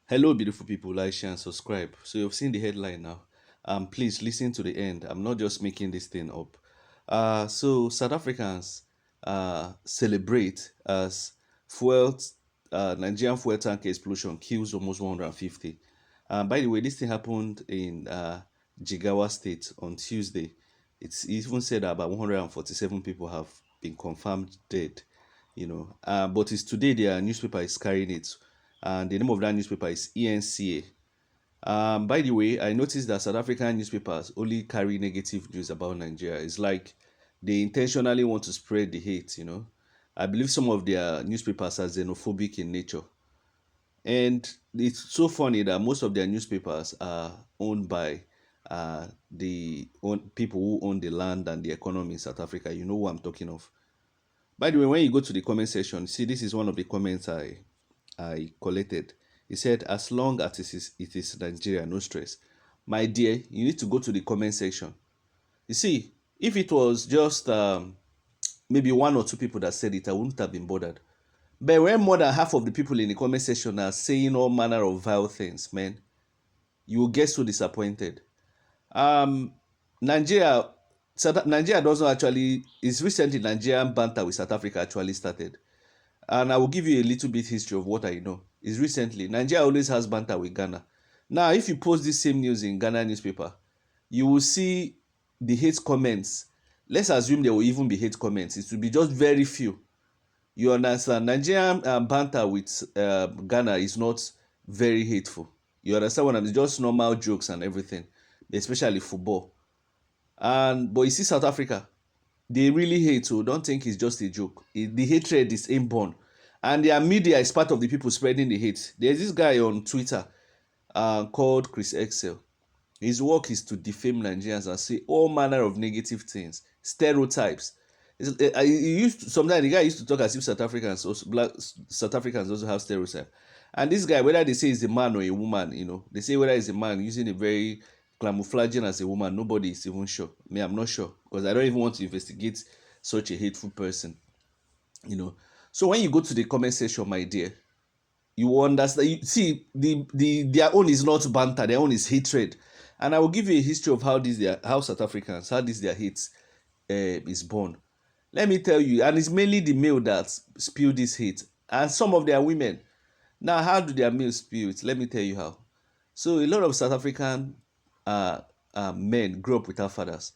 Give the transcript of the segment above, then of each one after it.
Hello, beautiful people. Like, share, and subscribe. So you've seen the headline now. Please listen to the end. I'm not just making this thing up. So South Africans celebrate as fuel, Nigerian fuel tanker explosion kills almost 150. By the way, this thing happened in Jigawa State on Tuesday. It's even said that about 147 people have been confirmed dead. But it's today their newspaper is carrying it, and the name of that newspaper is ENCA. By the way, I noticed that South African newspapers only carry negative news about Nigeria. It's like they intentionally want to spread the hate. I believe some of their newspapers are xenophobic in nature. And it's so funny that most of their newspapers are owned by people who own the land and the economy in South Africa. You know who I'm talking of. By the way, when you go to the comment section, see this is one of the comments I collected. He said, as long as it is Nigeria, no stress. My dear, you need to go to the comment section. You see, if it was just maybe one or two people that said it, I wouldn't have been bothered. But when more than half of the people in the comment section are saying all manner of vile things, man, you will get so disappointed. Um, Nigeria, Nigeria doesn't actually. It's recently Nigerian banter with South Africa actually started. And I will give you a little bit history of what I know. Is recently Nigeria always has banter with Ghana. Now, if you post this same news in Ghana newspaper, you will see the hate comments. Let's assume there will even be hate comments. It will be just very few. You understand? Nigerian banter with Ghana is not very hateful. You understand what I mean? It's just normal jokes and everything, especially football. And but you see South Africa, they really hate, so don't think it's just a joke. The hatred is inborn, and their media is part of the people spreading the hate. There's this guy on Twitter called Chris Excel. His work is to defame Nigerians and say all manner of negative things, stereotypes. Sometimes the guy used to talk as if South Africans also have stereotypes. And this guy, whether they say he's a man or a woman, they say whether he's a man using a very camouflaging as a woman, nobody is even sure. Me, I'm not sure because I don't even want to investigate such a hateful person. You know. So when you go to the comment section, my dear, you will understand. You see, their own is not banter, their own is hatred. And I will give you a history of how South Africans, how this their hate is born. Let me tell you, and it's mainly the male that spew this hate, and some of their women. Now, how do their males spew it? Let me tell you how. So, a lot of South African uh, men grew up without fathers.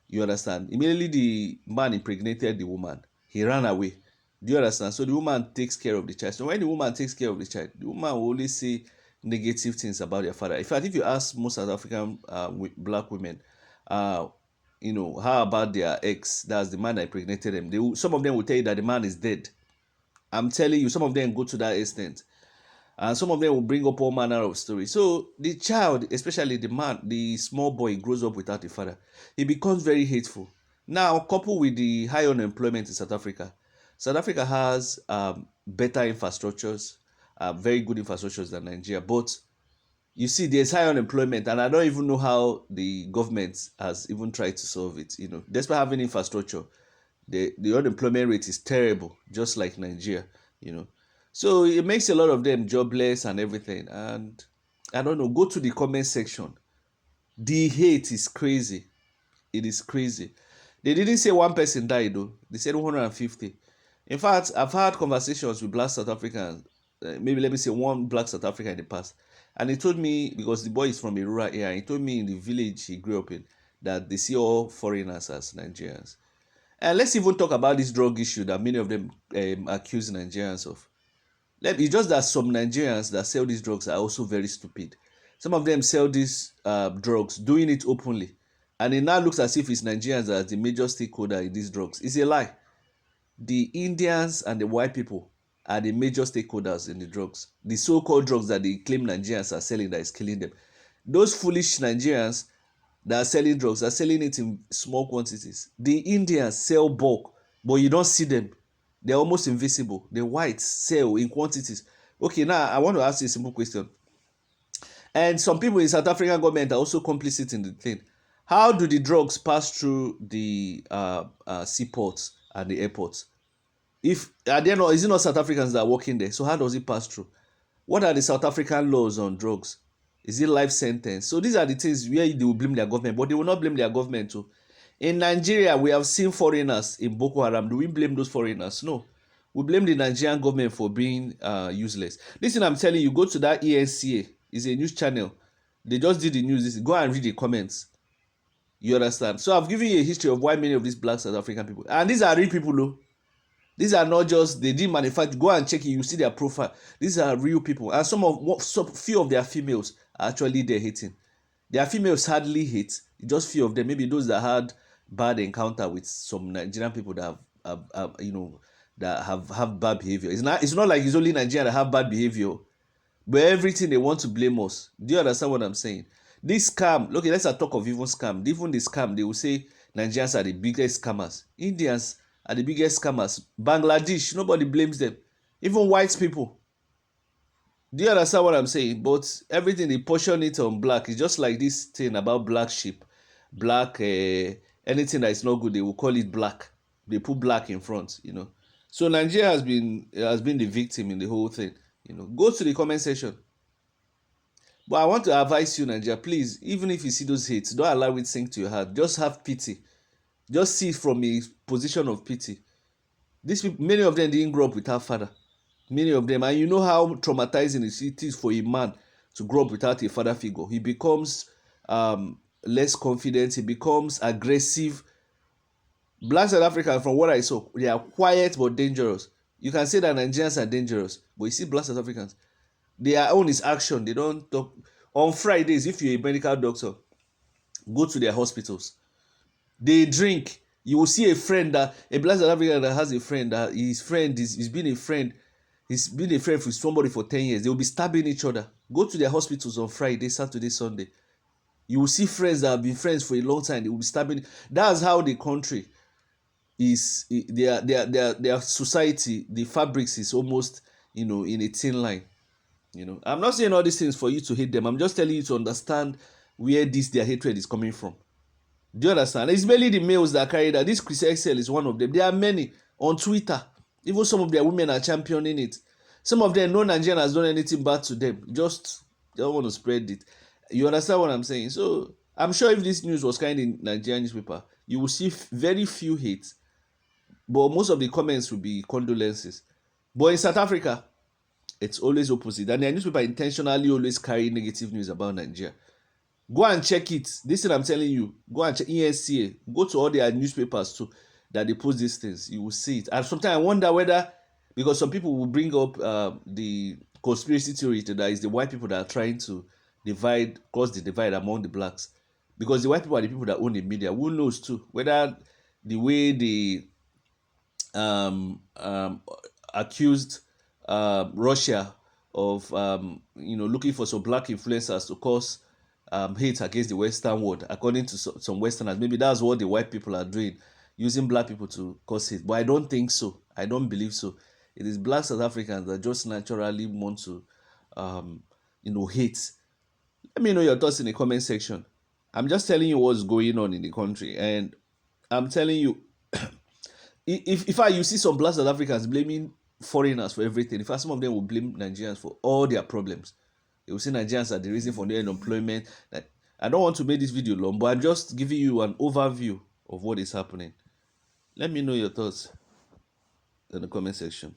You understand? Immediately, the man impregnated the woman. He ran away. Do you understand? So the woman takes care of the child. So when the woman takes care of the child, the woman will only say negative things about their father. In fact, if you ask most South African black women, uh, how about their ex? That's the man that impregnated them. Some of them will tell you that the man is dead. I'm telling you, some of them go to that extent. And some of them will bring up all manner of stories. So the child, especially the man, the small boy, grows up without a father. He becomes very hateful. Now, coupled with the high unemployment in South Africa, South Africa has better infrastructures, very good infrastructures than Nigeria. But you see, there's high unemployment, and I don't even know how the government has even tried to solve it. Despite having infrastructure, the unemployment rate is terrible, just like Nigeria. You know, so it makes a lot of them jobless and everything. And I don't know. Go to the comment section. The hate is crazy. It is crazy. They didn't say one person died though. They said 150. In fact, I've had conversations with black South Africans. Maybe let me say one black South African in the past, and he told me, because the boy is from a rural area, he told me in the village he grew up in that they see all foreigners as Nigerians. And let's even talk about this drug issue that many of them accuse Nigerians of. It's just that some Nigerians that sell these drugs are also very stupid. Some of them sell these drugs, doing it openly. And it now looks as if it's Nigerians that are the major stakeholder in these drugs. It's a lie. The Indians and the white people are the major stakeholders in the drugs. The so-called drugs that they claim Nigerians are selling that is killing them. Those foolish Nigerians that are selling drugs are selling it in small quantities. The Indians sell bulk, but you don't see them. They're almost invisible. The whites sell in quantities. Okay, now I want to ask you a simple question. And some people in South African government are also complicit in the thing. How do the drugs pass through the seaports and the airports? If are there not, is it not South Africans that are working there? So how does it pass through? What are the South African laws on drugs? Is it life sentence? So these are the things where they will blame their government, but they will not blame their government too. In Nigeria, we have seen foreigners in Boko Haram. Do we blame those foreigners? No. We blame the Nigerian government for being useless. Listen, I'm telling you, go to that ENCA. It's a news channel. They just did the news. Go and read the comments. You understand? So I've given you a history of why many of these black South African people, and these are real people, though. These are not just, they didn't manufacture. Go and check it. You see their profile. These are real people, and few of their females are actually there hating. Their females hardly hate. Just few of them. Maybe those that had bad encounter with some Nigerian people that have that have bad behavior. It's not like it's only Nigeria that have bad behavior, but everything they want to blame us. Do you understand what I'm saying? This scam. Okay, let's talk of even scam. Even the scam, they will say Nigerians are the biggest scammers. Indians are the biggest scammers. Bangladesh, nobody blames them. Even white people. Do you understand what I'm saying? But everything they portion it on black. It's just like this thing about black sheep, black anything that is not good, they will call it black. They put black in front, you know. So Nigeria has been the victim in the whole thing. You know, go to the comment section. But I want to advise you, Nigeria, please, even if you see those hates, don't allow it sink to your heart. Just have pity. Just see it from a position of pity. These people, many of them didn't grow up without father. Many of them, and you know how traumatizing it is for a man to grow up without a father figure. He becomes less confident. He becomes aggressive. Black South Africans, from what I saw, they are quiet but dangerous. You can say that Nigerians are dangerous, but you see Black South Africans, their own is action. They don't talk. On Fridays, if you're a medical doctor, go to their hospitals. They drink. You will see a Black South African that has a friend that his friend he's been a friend. He's been a friend with somebody for 10 years. They will be stabbing each other. Go to their hospitals on Friday, Saturday, Sunday. You will see friends that have been friends for a long time. They will be stabbing. That's how the country is. Their society, the fabrics is almost, in a thin line. I'm not saying all these things for you to hate them. I'm just telling you to understand where their hatred is coming from. Do you understand? It's mainly the males that carry that. This Chris Excel is one of them. There are many on Twitter. Even some of their women are championing it. Some of them, no Nigerian has done anything bad to them. Just they don't want to spread it. You understand what I'm saying? So I'm sure if this news was kind in Nigerian newspaper, you will see very few hits. But most of the comments will be condolences. But in South Africa, it's always opposite. And their newspaper intentionally always carry negative news about Nigeria. Go and check it. This thing I'm telling you. Go and check ENCA. Go to all their newspapers too that they post these things. You will see it. And sometimes I wonder whether, because some people will bring up the conspiracy theory that is the white people that are trying to cause the divide among the blacks. Because the white people are the people that own the media. Who knows too whether the way they accused Russia of looking for some black influencers to cause hate against the Western world, according to some Westerners. Maybe that's what the white people are doing, using black people to cause hate. But I don't think so. I don't believe so. It is black South Africans that just naturally want to, hate. Let me know your thoughts in the comment section. I'm just telling you what's going on in the country, and I'm telling you, if you see some black South Africans blaming foreigners for everything, in fact, some of them will blame Nigerians for all their problems. They will say Nigerians are the reason for their unemployment. I don't want to make this video long, but I'm just giving you an overview of what is happening. Let me know your thoughts in the comment section.